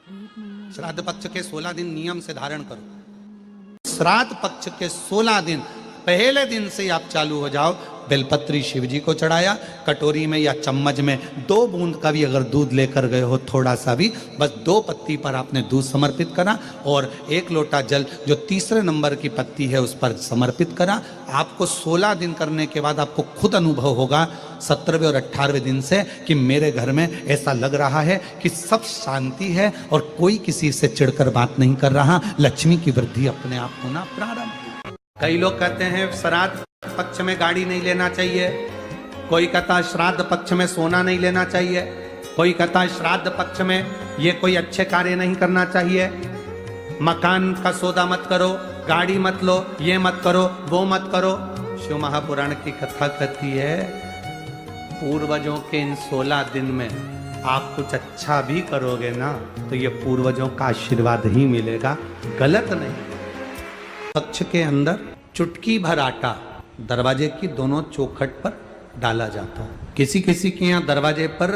श्राद्ध पक्ष के 16 दिन नियम से धारण करो। श्राद्ध पक्ष के 16 दिन पहले दिन से आप चालू हो जाओ। बेलपत्री शिव जी को चढ़ाया, कटोरी में या चम्मच में 2 बूंद का भी अगर दूध लेकर गए हो, थोड़ा सा भी, बस 2 पत्ती पर आपने दूध समर्पित करा और 1 लोटा जल जो तीसरे नंबर की पत्ती है उस पर समर्पित करा। आपको 16 दिन करने के बाद आपको खुद अनुभव होगा 17वें और 18वें दिन से कि मेरे घर में ऐसा लग रहा है कि सब शांति है और कोई किसी से चिढ़कर बात नहीं कर रहा। लक्ष्मी की वृद्धि अपने आप होना प्रारंभ। कई लोग कहते हैं श्राद्ध पक्ष में गाड़ी नहीं लेना चाहिए, कोई कहता है श्राद्ध पक्ष में सोना नहीं लेना चाहिए, कोई कहता है श्राद्ध पक्ष में ये कोई अच्छे कार्य नहीं करना चाहिए, मकान का सौदा मत करो, गाड़ी मत लो, ये मत करो, वो मत करो। शिव महापुराण की कथा कहती है पूर्वजों के इन 16 दिन में आप कुछ अच्छा भी करोगे ना तो ये पूर्वजों का आशीर्वाद ही मिलेगा, गलत नहीं। पक्ष के अंदर चुटकी भर आटा दरवाजे की दोनों चौखट पर डाला जाता है। किसी किसी के यहाँ दरवाजे पर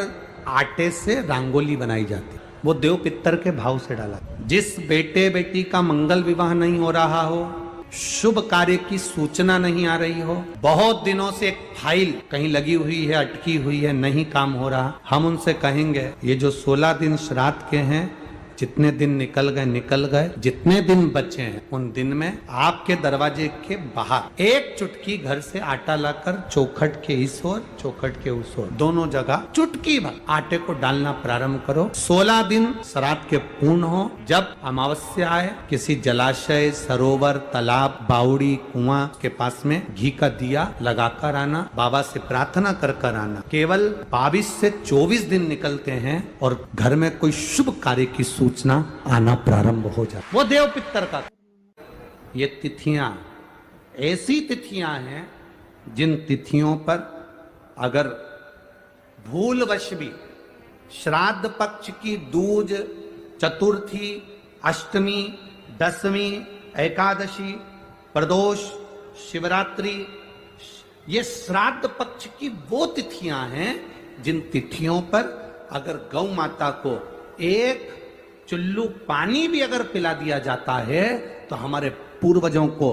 आटे से रंगोली बनाई जाती, वो देव पितर के भाव से डाला। जिस बेटे बेटी का मंगल विवाह नहीं हो रहा हो, शुभ कार्य की सूचना नहीं आ रही हो, बहुत दिनों से एक फाइल कहीं लगी हुई है, अटकी हुई है, नहीं काम हो रहा, हम उनसे कहेंगे ये जो 16 दिन श्राद्ध के हैं, जितने दिन निकल गए, जितने दिन बचे हैं उन दिन में आपके दरवाजे के बाहर 1 चुटकी घर से आटा लाकर चौखट के इस ओर चौखट के उस ओर दोनों जगह चुटकी भर आटे को डालना प्रारंभ करो। 16 दिन श्राद्ध के पूर्ण हो। जब अमावस्या आए किसी जलाशय, सरोवर, तालाब, बावड़ी, कुआं के पास में घी का दिया लगाकर आना, बाबा से प्रार्थना कर कर आना। केवल 22 से 24 दिन निकलते हैं और घर में कोई शुभ कार्य की सूचना आना प्रारंभ हो जाए। वो देव पितर का। ये तिथियां ऐसी तिथियां हैं जिन तिथियों पर अगर भूलवश भी श्राद्ध पक्ष की दूज, चतुर्थी, अष्टमी, दशमी, एकादशी, प्रदोष, शिवरात्रि, ये श्राद्ध पक्ष की वो तिथियां हैं जिन तिथियों पर अगर गौ माता को 1 चुल्लू पानी भी अगर पिला दिया जाता है तो हमारे पूर्वजों को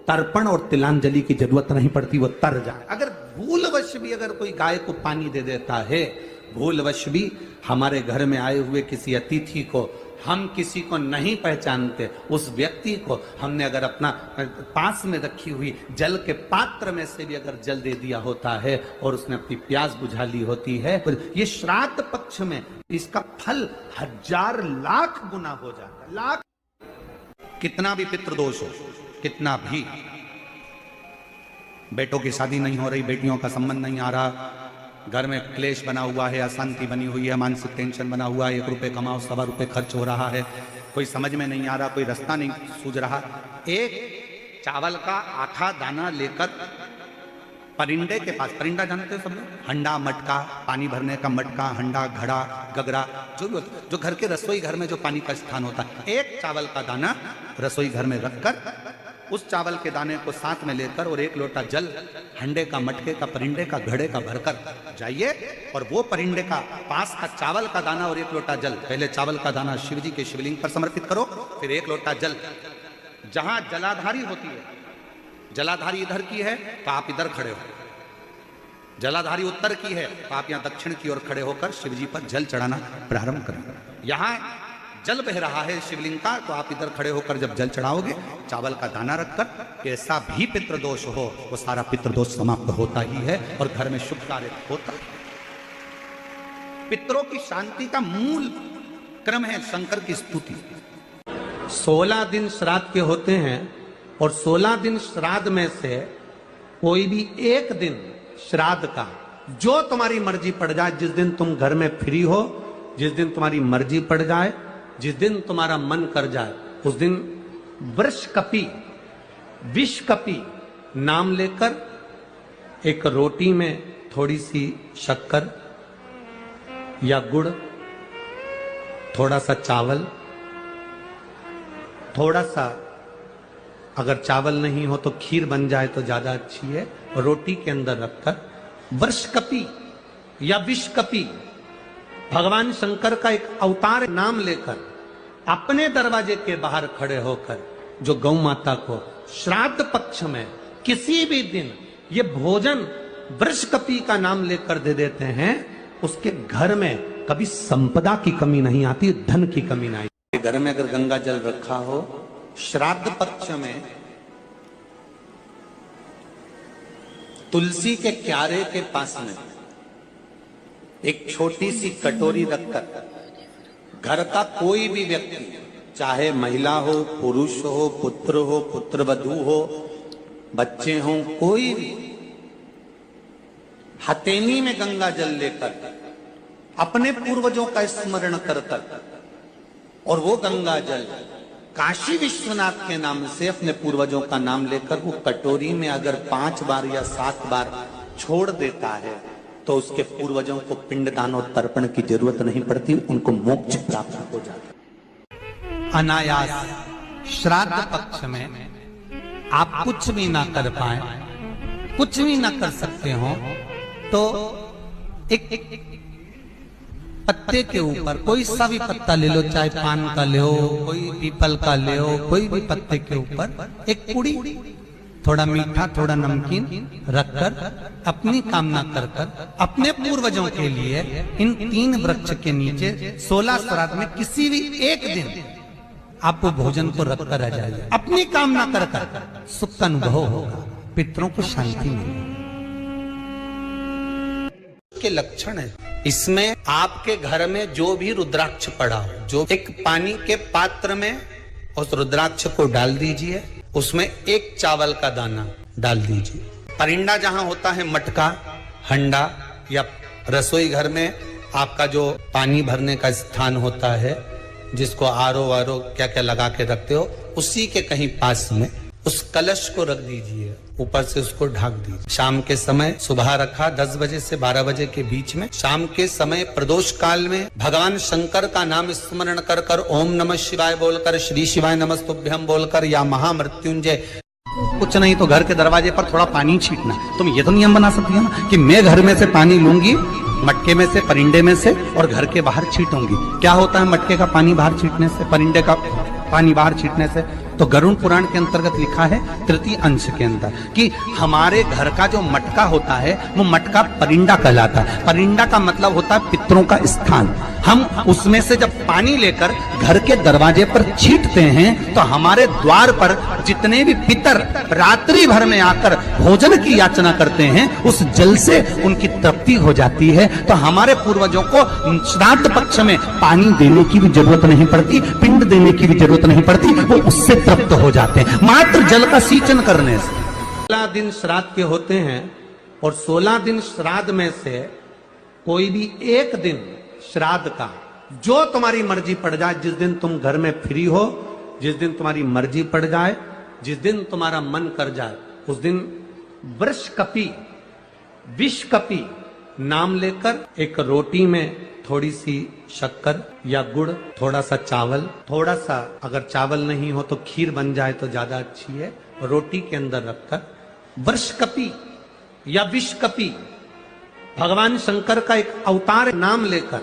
तर्पण और तिलांजलि की जरूरत नहीं पड़ती, वो तर जाए। अगर भूलवश भी अगर कोई गाय को पानी दे देता है, भूलवश भी हमारे घर में आए हुए किसी अतिथि को, हम किसी को नहीं पहचानते, उस व्यक्ति को हमने अगर अपना पास में रखी हुई जल के पात्र में से भी अगर जल दे दिया होता है और उसने अपनी प्यास बुझा ली होती है, ये श्राद्ध पक्ष में इसका फल 1000 लाख गुना हो जाता है। लाख। कितना भी पितृदोष हो, कितना भी, बेटों की शादी नहीं हो रही, बेटियों का संबंध नहीं आ रहा, घर में क्लेश बना हुआ है, अशांति बनी हुई है, मानसिक टेंशन बना हुआ है, 1 रुपए कमाओ 1.25 रुपए खर्च हो रहा है, कोई समझ में नहीं आ रहा, कोई रास्ता नहीं सूझ रहा, एक चावल का आखा दाना लेकर परिंदे के पास, परिंदा जानते हो सब लोग, हंडा, मटका, पानी भरने का मटका, हंडा, घड़ा, गगरा, जो घर के रसोई घर में जो पानी का स्थान होता है, एक चावल का दाना रसोई घर में रखकर उस चावल के दाने को साथ में लेकर और 1 लोटा जल हंडे का, मटके का, परिंदे का, घड़े का भरकर जाइए और वो परिंदे का पास का चावल का दाना और 1 लोटा जल, पहले चावल का दाना शिव जी के शिवलिंग पर समर्पित करो, फिर 1 लोटा जल, जहां जलाधारी होती है, जलाधारी इधर की है तो आप इधर खड़े हो, जलाधारी उत्तर की है तो आप यहां दक्षिण की ओर खड़े होकर शिव जी पर जल चढ़ाना प्रारंभ करें। यहां जल बह रहा है शिवलिंग का तो आप इधर खड़े होकर जब जल चढ़ाओगे, चावल का दाना रखकर, ऐसा भी पितृदोष हो वो सारा पितृदोष समाप्त होता ही है और घर में शुभ कार्य होता है। पितरों की शांति का मूल क्रम है शंकर की स्तुति। 16 दिन श्राद्ध के होते हैं और 16 दिन श्राद्ध में से कोई भी एक दिन श्राद्ध का जो तुम्हारी मर्जी पड़ जाए, जिस दिन तुम घर में फ्री हो, जिस दिन तुम्हारी मर्जी पड़ जाए, जिस दिन तुम्हारा मन कर जाए, उस दिन वृषकपि, विषकपि नाम लेकर एक रोटी में थोड़ी सी शक्कर या गुड़, थोड़ा सा चावल, थोड़ा सा अगर चावल नहीं हो तो खीर बन जाए तो ज्यादा अच्छी है, रोटी के अंदर रखकर वृषकपि या विषकपि भगवान शंकर का एक अवतार नाम लेकर अपने दरवाजे के बाहर खड़े होकर जो गौ माता को श्राद्ध पक्ष में किसी भी दिन ये भोजन वृषकपी का नाम लेकर दे देते हैं, उसके घर में कभी संपदा की कमी नहीं आती, धन की कमी नहीं आती। घर में अगर गंगा जल रखा हो, श्राद्ध पक्ष में तुलसी के क्यारे के पास में एक छोटी सी कटोरी रखकर घर का कोई भी व्यक्ति, चाहे महिला हो, पुरुष हो, पुत्रवधू हो, बच्चे हों, कोई भी हथेली में गंगा जल लेकर अपने पूर्वजों का स्मरण कर और वो गंगा जल काशी विश्वनाथ के नाम से अपने पूर्वजों का नाम लेकर वो कटोरी में अगर 5 बार या 7 बार छोड़ देता है तो उसके पूर्वजों को पिंडदान और तर्पण की जरूरत नहीं पड़ती, उनको मोक्ष प्राप्त हो जाता। अनायास श्राद्ध पक्ष में आप कुछ भी ना कर पाए, कुछ भी ना कर सकते हो तो एक पत्ते के ऊपर कोई सा भी पत्ता ले लो, चाहे पान का ले हो, कोई पीपल का ले हो, कोई भी पत्ते के ऊपर एक पुड़ी, थोड़ा मीठा थोड़ा नमकीन रखकर अपनी कामना कर अपने पूर्वजों के लिए इन 3 वृक्ष के नीचे 16 श्राद्ध में किसी भी एक दिन आप वो भोजन को रखकर रह जाइए, अपनी कामना कर सुख का अनुभव होगा, पितरों को शांति मिलेगी। के लक्षण है इसमें आपके घर में जो भी रुद्राक्ष पड़ा हो, जो एक पानी के पात्र में उस रुद्राक्ष को डाल दीजिए, उसमें एक चावल का दाना डाल दीजिए। परिंदा जहां होता है, मटका, हंडा या रसोई घर में आपका जो पानी भरने का स्थान होता है, जिसको आरो वारो क्या क्या लगा के रखते हो, उसी के कहीं पास में उस कलश को रख दीजिए, ऊपर से उसको ढक दीजिए। शाम के समय, सुबह रखा 10 बजे से 12 बजे के बीच में, शाम के समय प्रदोष काल में भगवान शंकर का नाम स्मरण कर ओम नमः शिवाय बोलकर, श्री शिवाय नमस्तुभ्यम बोलकर या महामृत्युंजय, कुछ नहीं तो घर के दरवाजे पर थोड़ा पानी छींटना। तुम ये तो नियम बना सकती हो ना कि मैं घर में से पानी लूंगी, मटके में से, परिंदे में से, और घर के बाहर छीटूंगी। क्या होता है मटके का पानी बाहर छीटने से, परिंदे का पानी बाहर छीटने से? तो गरुड़ पुराण के अंतर्गत लिखा है 3 अंश के अंदर कि हमारे घर का जो मटका होता है वो मटका परिंदा कहलाता है। परिंदा का मतलब होता है पितरों का स्थान। हम उसमें से जब पानी लेकर घर के दरवाजे पर छींटते हैं तो हमारे द्वार पर जितने भी पितर रात्रि भर में आकर भोजन की याचना करते हैं, उस जल से उनकी तृप्ति हो जाती है। तो हमारे पूर्वजों को श्राद्ध पक्ष में पानी देने की भी जरूरत नहीं पड़ती, पिंड देने की भी जरूरत नहीं पड़ती, वो उससे तृप्त हो जाते हैं मात्र जल का सींचन करने से। 16 दिन श्राद्ध के होते हैं और 16 दिन श्राद्ध में से कोई भी एक दिन श्राद्ध का जो तुम्हारी मर्जी पड़ जाए, जिस दिन तुम घर में फ्री हो, जिस दिन तुम्हारी मर्जी पड़ जाए, जिस दिन तुम्हारा मन कर जाए, उस दिन वृषकपी, विषकपी नाम लेकर एक रोटी में थोड़ी सी शक्कर या गुड़, थोड़ा सा चावल, थोड़ा सा अगर चावल नहीं हो तो खीर बन जाए तो ज्यादा अच्छी है, रोटी के अंदर रखकर वृषकपी या विषकपी भगवान शंकर का एक अवतार नाम लेकर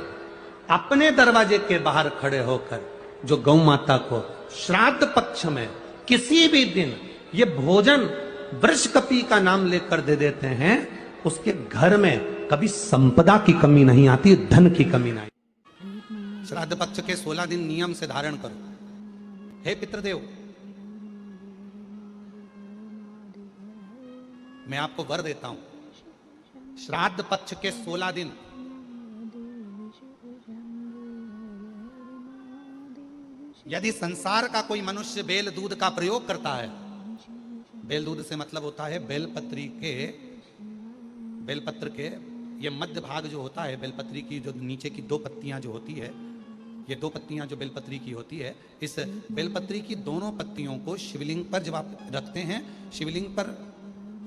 अपने दरवाजे के बाहर खड़े होकर जो गौ माता को श्राद्ध पक्ष में किसी भी दिन ये भोजन वृषकपी का नाम लेकर दे देते हैं, उसके घर में कभी संपदा की कमी नहीं आती, धन की कमी नहीं। श्राद्ध पक्ष के 16 दिन नियम से धारण करो। हे पितृदेव, मैं आपको वर देता हूं, श्राद्ध पक्ष के 16 दिन यदि संसार का कोई मनुष्य बेल दूध का प्रयोग करता है, बेल दूध से मतलब होता है बेलपत्र के ये मध्य भाग जो होता है, बेलपत्री की जो नीचे की 2 पत्तियां जो होती है, ये 2 पत्तियां जो बेलपत्री की होती है, इस बेलपत्री की दोनों पत्तियों को शिवलिंग पर जब आप रखते हैं, शिवलिंग पर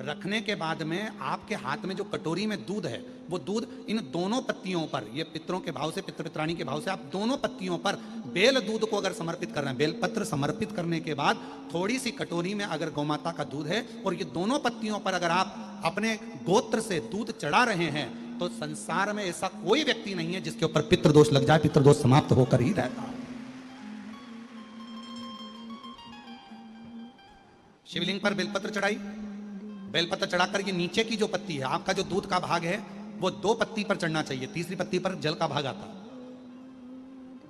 रखने के बाद में आपके हाथ में जो कटोरी में दूध है, वो दूध इन दोनों पत्तियों पर, ये पितरों के भाव से, पितृ पित्राणी के भाव से, आप दोनों पत्तियों पर बेल दूध को अगर समर्पित कर रहे हैं, बेलपत्र समर्पित करने के बाद थोड़ी सी कटोरी में अगर गौमाता का दूध है और ये दोनों पत्तियों पर अगर आप अपने गोत्र से दूध चढ़ा रहे हैं, तो संसार में ऐसा कोई व्यक्ति नहीं है जिसके ऊपर पितृदोष लग जाए, पितृदोष समाप्त होकर ही रहता है। शिवलिंग पर बेलपत्र चढ़ाई। बेलपत्र चढ़ाकर ये नीचे की जो पत्ती है, आपका जो दूध का भाग है वो 2 पत्ती पर चढ़ना चाहिए, तीसरी पत्ती पर जल का भाग आता है।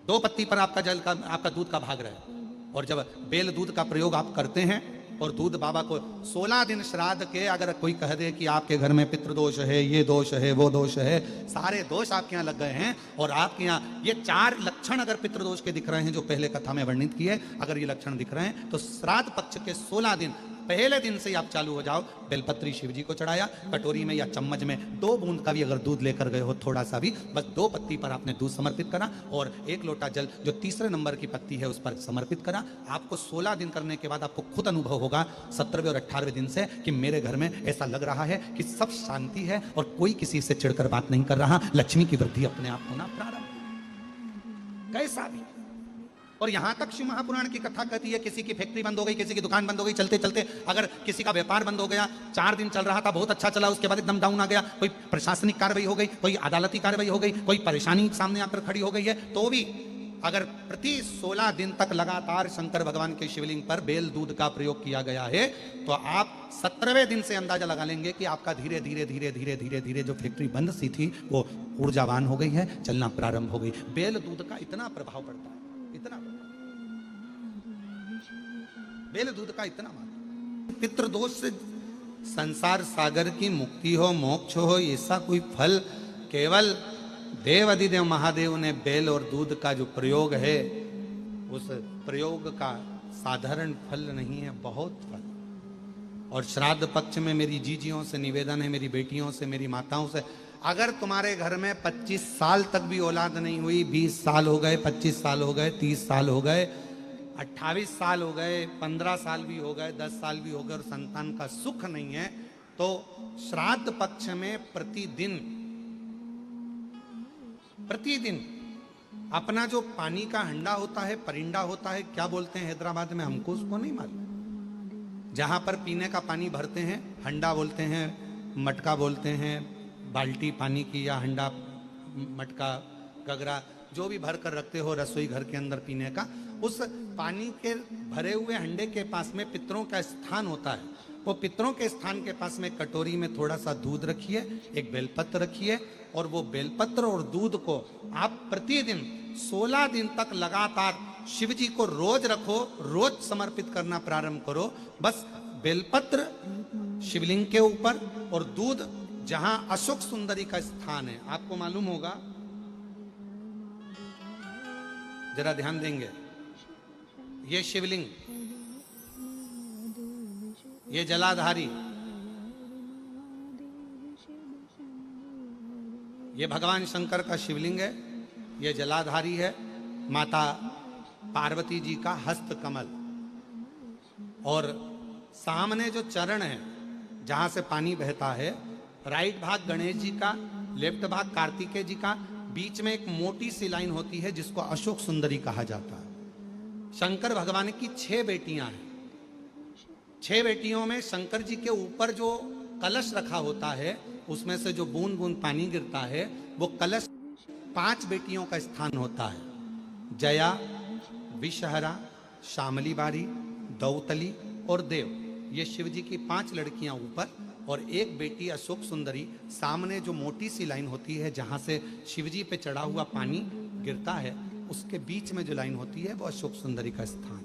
2 पत्ती पर आपका दूध का भाग रहे। और जब बेल दूध का प्रयोग आप करते हैं और दूध बाबा को 16 दिन श्राद्ध के, अगर कोई कह दे कि आपके घर में पितृदोष है, ये दोष है, वो दोष है, सारे दोष आपके यहाँ लग गए हैं और आपके यहाँ ये 4 लक्षण अगर पितृदोष के दिख रहे हैं जो पहले कथा में वर्णित किए, अगर ये लक्षण दिख रहे हैं तो श्राद्ध पक्ष के 16 दिन पहले दिन से ही आप चालू हो जाओ। बेलपत्री शिव जी को चढ़ाया, कटोरी में या चम्मच में 2 बूंद का भी अगर दूध लेकर गए हो, थोड़ा सा भी, बस 2 पत्ती पर आपने दूध समर्पित करा और 1 लोटा जल जो तीसरे नंबर की पत्ती है उस पर समर्पित करा। आपको 16 दिन करने के बाद आपको खुद अनुभव होगा 17वें और 18वें दिन से कि मेरे घर में ऐसा लग रहा है कि सब शांति है और कोई किसी से चिढ़कर बात नहीं कर रहा, लक्ष्मी की वृद्धि अपने आप होना प्रारंभ। कैसा भी। और यहां तक शिव महापुराण की कथा कहती है किसी की फैक्ट्री बंद हो गई, किसी की दुकान बंद हो गई, चलते चलते अगर किसी का व्यापार बंद हो गया, 4 दिन चल रहा था, बहुत अच्छा चला, उसके बाद एकदम डाउन आ गया, कोई प्रशासनिक कार्रवाई हो गई, कोई अदालती कार्रवाई हो गई, कोई परेशानी सामने आकर खड़ी हो गई है, तो भी अगर प्रति 16 दिन तक लगातार शंकर भगवान के शिवलिंग पर बेल दूध का प्रयोग किया गया है तो आप 17वें दिन से अंदाजा लगा लेंगे कि आपका धीरे धीरे धीरे धीरे धीरे धीरे जो फैक्ट्री बंद सी थी वो ऊर्जावान हो गई है, चलना प्रारंभ हो गई। बेल दूध का इतना प्रभाव पड़ता है, इतना बेल दूध का इतना मान। पितृदोष से संसार सागर की मुक्ति हो, मोक्ष हो, ऐसा कोई फल केवल देव अधिदेव महादेव ने बेल और दूध का जो प्रयोग है उस प्रयोग का साधारण फल नहीं है, बहुत फल। और श्राद्ध पक्ष में मेरी जीजियों से निवेदन है, मेरी बेटियों से, मेरी माताओं से, अगर तुम्हारे घर में 25 साल तक भी औलाद नहीं हुई, 20 साल हो गए, 25 साल हो गए, 30 साल हो गए, 28 साल हो गए, 15 साल भी हो गए, 10 साल भी हो गए और संतान का सुख नहीं है, तो श्राद्ध पक्ष में प्रतिदिन अपना जो पानी का हंडा होता है, परिंडा होता है, क्या बोलते हैं हैदराबाद में, हमको उसको नहीं मालूम, जहां पर पीने का पानी भरते हैं, हंडा बोलते हैं, मटका बोलते हैं, बाल्टी पानी की या हंडा, मटका, गगरा, जो भी भर कर रखते हो रसोई घर के अंदर पीने का, उस पानी के भरे हुए हंडे के पास में पितरों का स्थान होता है। वो पितरों के स्थान के पास में कटोरी में थोड़ा सा दूध रखिए, एक बेलपत्र रखिए और वो बेलपत्र और दूध को आप प्रतिदिन 16 दिन तक लगातार शिव जी को रोज रखो, रोज समर्पित करना प्रारंभ करो। बस बेलपत्र शिवलिंग के ऊपर और दूध जहां अशोक सुंदरी का स्थान है, आपको मालूम होगा, जरा ध्यान देंगे, ये शिवलिंग, ये जलाधारी, ये भगवान शंकर का शिवलिंग है, ये जलाधारी है, माता पार्वती जी का हस्त कमल, और सामने जो चरण है जहां से पानी बहता है, राइट भाग गणेश जी का, लेफ्ट भाग कार्तिकेय जी का, बीच में एक मोटी सी लाइन होती है जिसको अशोक सुंदरी कहा जाता है। शंकर भगवान की 6 बेटियां हैं। 6 बेटियों में शंकर जी के ऊपर जो कलश रखा होता है उसमें से जो बूंद बूंद पानी गिरता है वो कलश 5 बेटियों का स्थान होता है, जया, विषहरा, श्यामली बारी, दौतली और देव। ये शिव जी की 5 लड़कियां ऊपर और एक बेटी अशोक सुंदरी, सामने जो मोटी सी लाइन होती है जहां से शिव जी पे चढ़ा हुआ पानी गिरता है उसके बीच में जो लाइन होती है वो अशोक सुंदरी का स्थान।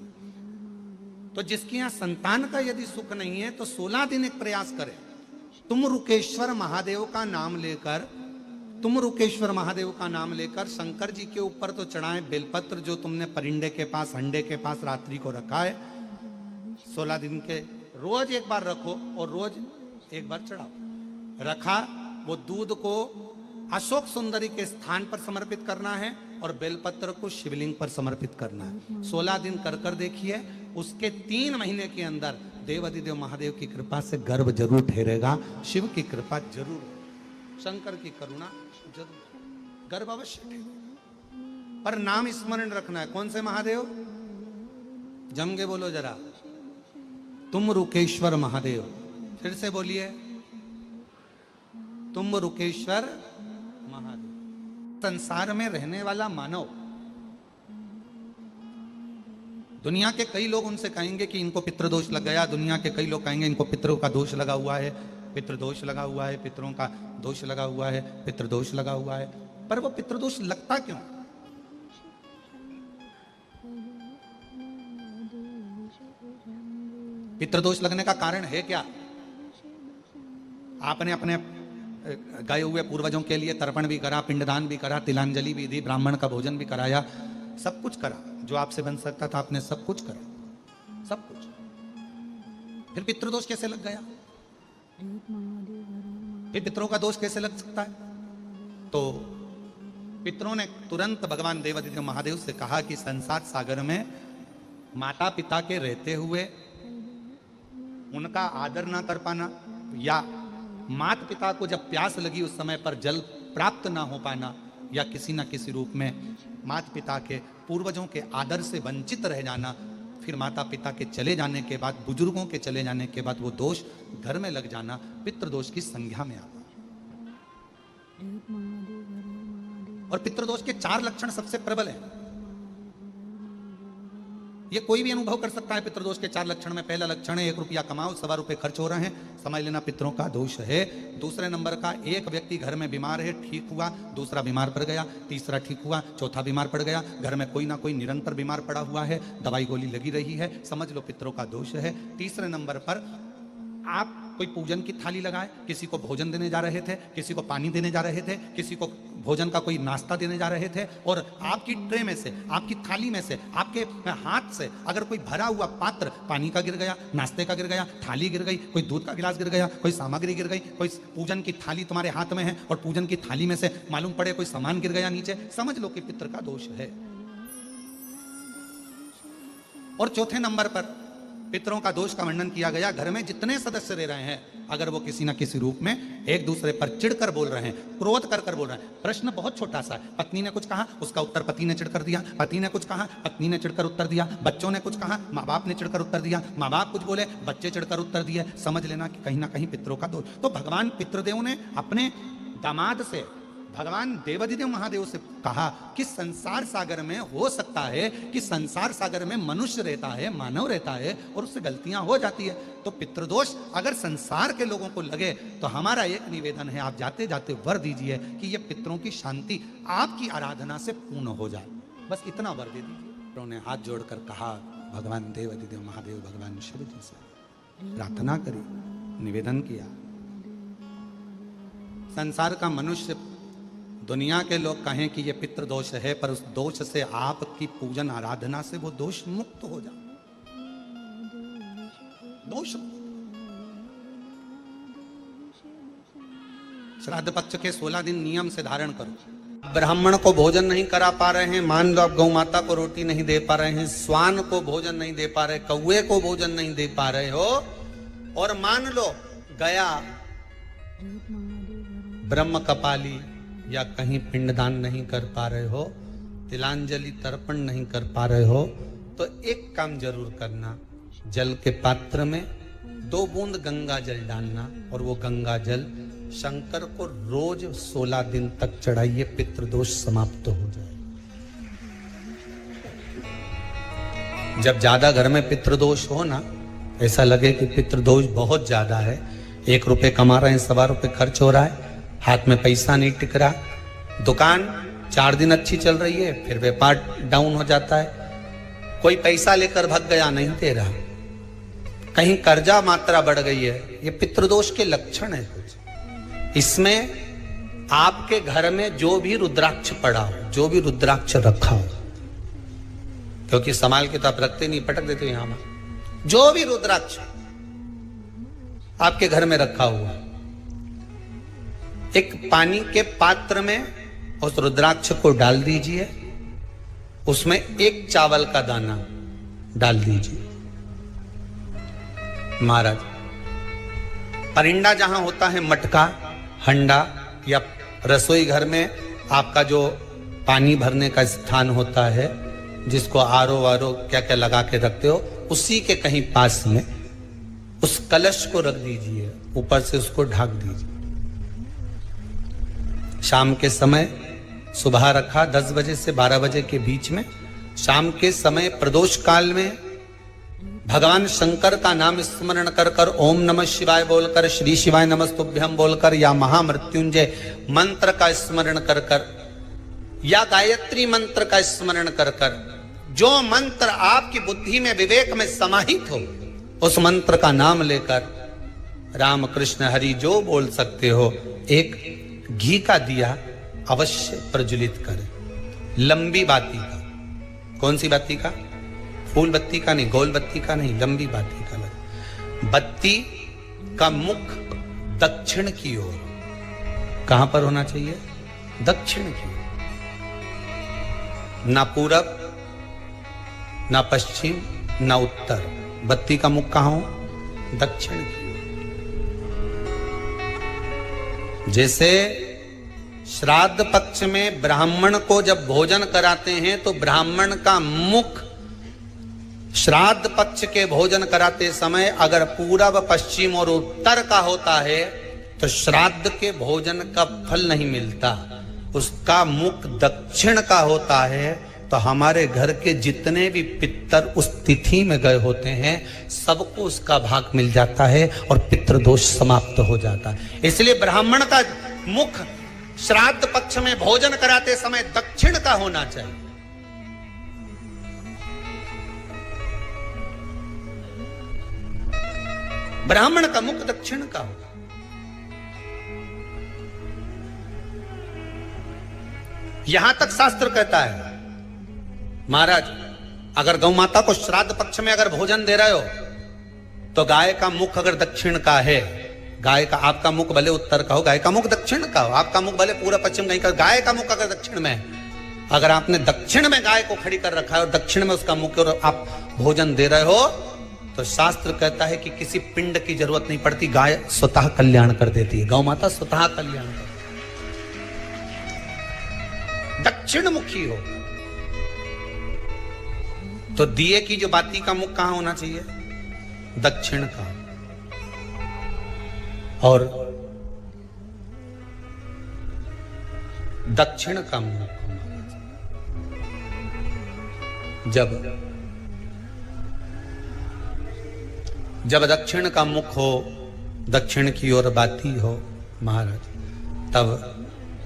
तो जिसके यहां संतान का यदि सुख नहीं है तो 16 दिन एक प्रयास करें, तुम रुकेश्वर महादेव का नाम लेकर, तुम रुकेश्वर महादेव का नाम लेकर शंकर जी के ऊपर तो चढ़ाएं बेलपत्र जो तुमने परिंडे के पास, हंडे के पास रात्रि को रखा है, 16 दिन के रोज एक बार रखो और रोज एक बार चढ़ाओ। रखा, वो दूध को अशोक सुंदरी के स्थान पर समर्पित करना है और बेलपत्र को शिवलिंग पर समर्पित करना है। 16 दिन कर कर देखिए, उसके 3 महीने के अंदर देव अधिदेव महादेव की कृपा से गर्भ जरूर ठहरेगा, शिव की कृपा जरूर, शंकर की करुणा जरूर, गर्भ अवश्य ठहरेगा। पर नाम स्मरण रखना है, कौन से महादेव? जम के बोलो जरा, तुम रुकेश्वर महादेव। फिर से बोलिए, तुम रुकेश्वर महादेव। संसार में रहने वाला मानव दुनिया के कई लोग उनसे कहेंगे कि इनको पितृदोष लग गया, दुनिया के कई लोग कहेंगे इनको पितरों का दोष लगा हुआ है, पितृदोष लगा हुआ है, पितरों का दोष लगा हुआ है, पितृदोष लगा हुआ है। पर वो पितृदोष लगता क्यों? पितृदोष लगने का कारण है क्या? आपने अपने गए हुए पूर्वजों के लिए तर्पण भी करा, पिंडदान भी करा, तिलांजलि भी दी, ब्राह्मण का भोजन भी कराया, सब कुछ करा जो आपसे बन सकता था, आपने सब कुछ करा, सब कुछ। फिर पितृदोष कैसे लग गया? फिर पितरों का दोष कैसे लग सकता है? तो पितरों ने तुरंत भगवान देवादिदेव महादेव से कहा कि संसार सागर में माता पिता के रहते हुए उनका आदर ना कर पाना, या माता पिता को जब प्यास लगी उस समय पर जल प्राप्त ना हो पाना, या किसी न किसी रूप में माता पिता के पूर्वजों के आदर से वंचित रह जाना, फिर माता पिता के चले जाने के बाद, बुजुर्गों के चले जाने के बाद वो दोष घर में लग जाना पितृदोष की संज्ञा में आता। और पितृदोष के 4 लक्षण सबसे प्रबल हैं। ये कोई भी अनुभव कर सकता है पितृदोष के 4 लक्षण में। पहला लक्षण है 1 रुपया कमाओ, सवा रुपए खर्च हो रहे हैं, समझ लेना पितरों का दोष है। दूसरे नंबर का, एक व्यक्ति घर में बीमार है, ठीक हुआ, दूसरा बीमार पड़ गया, तीसरा ठीक हुआ, चौथा बीमार पड़ गया, घर में कोई ना कोई निरंतर बीमार पड़ा हुआ है, दवाई गोली लगी रही है, समझ लो पितरों का दोष है। तीसरे नंबर पर आप कोई पूजन की थाली लगाए, किसी को भोजन देने जा रहे थे, किसी को पानी देने जा रहे थे, किसी को भोजन का कोई नाश्ता देने जा रहे थे, और आपकी ट्रे में से, आपकी थाली में से, आपके हाथ से अगर कोई भरा हुआ पात्र पानी का गिर गया, नाश्ते का गिर गया, थाली गिर गई, कोई दूध का गिलास गिर गया, कोई सामग्री गिर गई, कोई पूजन की थाली तुम्हारे हाथ में है और पूजन की थाली में से मालूम पड़े कोई सामान गिर गया नीचे, समझ लो कि पितृ का दोष है। और चौथे नंबर पर पितरों का दोष का वर्णन किया गया, घर में जितने सदस्य रह रहे हैं, अगर वो किसी न किसी रूप में एक दूसरे पर चिढ़कर बोल रहे हैं, क्रोध कर कर बोल रहे हैं। प्रश्न बहुत छोटा सा है, पत्नी ने कुछ कहा, उसका उत्तर पति ने चिढ़कर दिया, पति ने कुछ कहा, पत्नी ने चिढ़कर उत्तर दिया, बच्चों ने कुछ कहा, माँ बाप ने चिढ़कर उत्तर दिया, माँ बाप कुछ बोले, बच्चे चिढ़कर उत्तर दिए, समझ लेना कि कहीं ना कहीं पितरों का दोष। तो भगवान पितृदेव ने अपने दामाद से, भगवान देवादिदेव महादेव से कहा कि संसार सागर में हो सकता है कि संसार सागर में मनुष्य रहता है, मानव रहता है, और उससे गलतियां हो जाती है। तो पितृदोष अगर संसार के लोगों को लगे तो हमारा एक निवेदन है, आप जाते जाते वर दीजिए कि ये पितरों की शांति आपकी आराधना से पूर्ण हो जाए, बस इतना वर दे दीजिए। उन्होंने हाथ जोड़कर कहा, भगवान देवादिदेव महादेव भगवान शिव जी से प्रार्थना करी, निवेदन किया। संसार का मनुष्य, दुनिया के लोग कहें कि ये पितृ दोष है, पर उस दोष से आपकी पूजन आराधना से वो दोष मुक्त हो जाए। दोष श्राद्ध पक्ष के 16 दिन नियम से धारण करो। ब्राह्मण को भोजन नहीं करा पा रहे हैं, मान लो आप गौ माता को रोटी नहीं दे पा रहे हैं, स्वान को भोजन नहीं दे पा रहे, कौवे को भोजन नहीं दे पा रहे हो, और मान लो गया ब्रह्म कपाली या कहीं पिंडदान नहीं कर पा रहे हो, तिलांजलि तर्पण नहीं कर पा रहे हो, तो एक काम जरूर करना, जल के पात्र में 2 बूंद गंगा जल डालना, और वो गंगा जल शंकर को रोज 16 दिन तक चढ़ाइए, पितृदोष समाप्त हो जाए। जब ज्यादा घर में पितृदोष हो ना, ऐसा लगे कि पितृदोष बहुत ज्यादा है, 1 रुपए कमा रहे हैं, सवा रुपए खर्च हो रहा है, हाथ में पैसा नहीं टिक रहा, दुकान 4 दिन अच्छी चल रही है, फिर व्यापार डाउन हो जाता है, कोई पैसा लेकर भाग गया, नहीं दे रहा, कहीं कर्जा मात्रा बढ़ गई है, ये पितृदोष के लक्षण है कुछ। इसमें आपके घर में जो भी रुद्राक्ष पड़ा हो, जो भी रुद्राक्ष रखा हो, क्योंकि संभाल के तो आप रखते नहीं, पटक देते यहां में, जो भी रुद्राक्ष आपके घर में रखा हुआ, एक पानी के पात्र में उस रुद्राक्ष को डाल दीजिए, उसमें 1 चावल का दाना डाल दीजिए। महाराज, परिंदा जहां होता है, मटका, हंडा या रसोई घर में आपका जो पानी भरने का स्थान होता है, जिसको आरो वारो क्या क्या लगा के रखते हो, उसी के कहीं पास में उस कलश को रख दीजिए, ऊपर से उसको ढक दीजिए। शाम के समय सुबह रखा 10 बजे से 12 बजे के बीच में, शाम के समय प्रदोष काल में भगवान शंकर का नाम स्मरण कर कर ओम नमः शिवाय बोलकर, श्री शिवाय नमस्तुभ्यम बोलकर, या महामृत्युंजय मंत्र का स्मरण कर कर, या गायत्री मंत्र का स्मरण कर कर, जो मंत्र आपकी बुद्धि में विवेक में समाहित हो उस मंत्र का नाम लेकर राम कृष्ण हरि जो बोल सकते हो, एक घी का दिया अवश्य प्रज्वलित करें, लंबी बाती का। कौन सी बाती का? फूल बत्ती का नहीं, गोल बत्ती का नहीं, लंबी बाती का लगा। बत्ती का मुख दक्षिण की ओर, कहां पर होना चाहिए? दक्षिण की ओर, ना पूरब ना पश्चिम ना उत्तर। बत्ती का मुख कहां हो? दक्षिण की ओर। जैसे श्राद्ध पक्ष में ब्राह्मण को जब भोजन कराते हैं तो ब्राह्मण का मुख श्राद्ध पक्ष के भोजन कराते समय अगर पूरब पश्चिम और उत्तर का होता है तो श्राद्ध के भोजन का फल नहीं मिलता। उसका मुख दक्षिण का होता है तो हमारे घर के जितने भी पितर उस तिथि में गए होते हैं सबको उसका भाग मिल जाता है और पितृदोष समाप्त हो जाता है। इसलिए ब्राह्मण का मुख श्राद्ध पक्ष में भोजन कराते समय दक्षिण का होना चाहिए। ब्राह्मण का मुख दक्षिण का हो। यहां तक शास्त्र कहता है महाराज, अगर गौ माता को श्राद्ध पक्ष में अगर भोजन दे रहे हो तो गाय का मुख अगर दक्षिण का है, गाय का, आपका मुख भले उत्तर का हो, गाय का मुख दक्षिण का हो, आपका मुख भले पूरा पश्चिम नहीं का, गाय का मुख अगर दक्षिण में है, अगर आपने दक्षिण में गाय को खड़ी कर रखा है और दक्षिण में उसका मुख और आप भोजन दे रहे हो तो शास्त्र कहता है कि किसी पिंड की जरूरत नहीं पड़ती, गाय स्वतः कल्याण कर देती है, गौ माता स्वतः कल्याण कर, दक्षिण मुखी हो। तो दिए की जो बाती का मुख कहां होना चाहिए? दक्षिण का। और दक्षिण का मुख जब दक्षिण का मुख हो, दक्षिण की ओर बाती हो महाराज, तब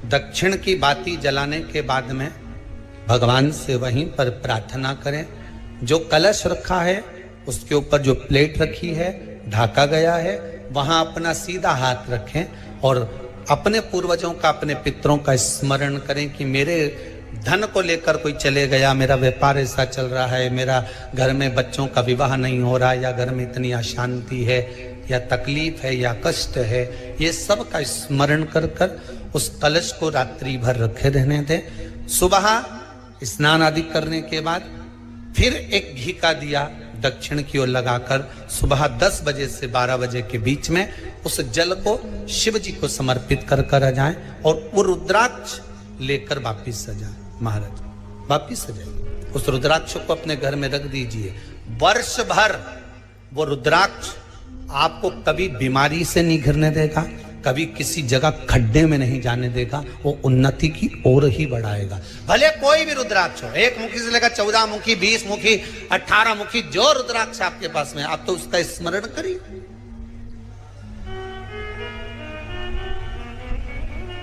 दक्षिण की बाती जलाने के बाद में भगवान से वहीं पर प्रार्थना करें। जो कलश रखा है उसके ऊपर जो प्लेट रखी है, ढाका गया है, वहां अपना सीधा हाथ रखें और अपने पूर्वजों का, अपने पितरों का स्मरण करें कि मेरे धन को लेकर कोई चले गया, मेरा व्यापार ऐसा चल रहा है, मेरा घर में बच्चों का विवाह नहीं हो रहा, या घर में इतनी अशांति है या तकलीफ है या कष्ट है, ये सब का स्मरण कर कर उस कलश को रात्रि भर रखे रहने दें। सुबह स्नान आदि करने के बाद फिर एक घी का दिया दक्षिण की ओर लगाकर सुबह 10 बजे से 12 बजे के बीच में उस जल को शिव जी को समर्पित कर कर जाएं और वो रुद्राक्ष लेकर वापिस सजाएं। महाराज वापिस सजाइए, उस रुद्राक्ष को अपने घर में रख दीजिए। वर्ष भर वो रुद्राक्ष आपको कभी बीमारी से नहीं घिरने देगा, कभी किसी जगह खड्डे में नहीं जाने देगा, वो उन्नति की ओर ही बढ़ाएगा। भले कोई भी रुद्राक्ष हो, 1 मुखी से लेकर 14 मुखी, 20 मुखी, 18 मुखी, जो रुद्राक्ष आपके पास में, आप तो उसका स्मरण करिए,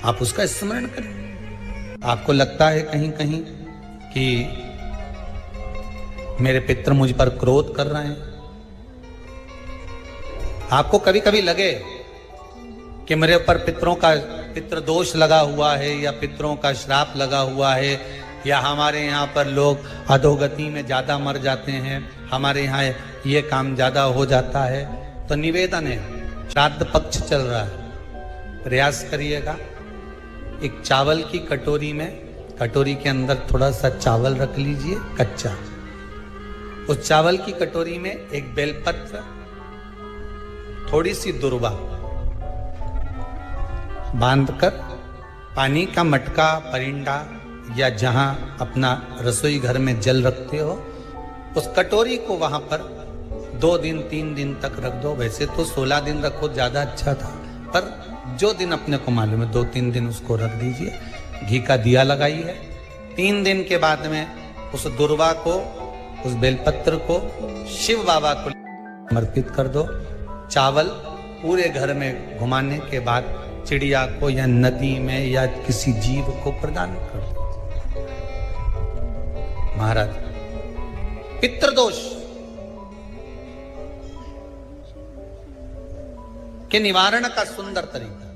आप उसका स्मरण करिए। आपको लगता है कहीं कहीं कि मेरे पितर मुझ पर क्रोध कर रहे हैं, आपको कभी कभी लगे कि मेरे ऊपर पितरों का पितृदोष लगा हुआ है या पितरों का श्राप लगा हुआ है, या हमारे यहाँ पर लोग अधोगति में ज़्यादा मर जाते हैं, हमारे यहाँ ये काम ज़्यादा हो जाता है, तो निवेदन है, श्राद्ध पक्ष चल रहा है, प्रयास करिएगा एक चावल की कटोरी में, कटोरी के अंदर थोड़ा सा चावल रख लीजिए कच्चा, उस चावल की कटोरी में एक बेलपत्र, थोड़ी सी दुर्वा बांधकर पानी का मटका, परिंडा या जहां अपना रसोई घर में जल रखते हो, उस कटोरी को वहां पर 2 दिन 3 दिन तक रख दो। वैसे तो 16 दिन रखो ज्यादा अच्छा था, पर जो दिन अपने को मालूम है 2-3 दिन उसको रख दीजिए। घी का दिया लगाइए। 3 दिन के बाद में उस दुर्वा को, उस बेलपत्र को शिव बाबा को समर्पित कर दो। चावल पूरे घर में घुमाने के बाद चिड़िया को या नदी में या किसी जीव को प्रदान कर दो। महाराज, पितृदोष के निवारण का सुंदर तरीका।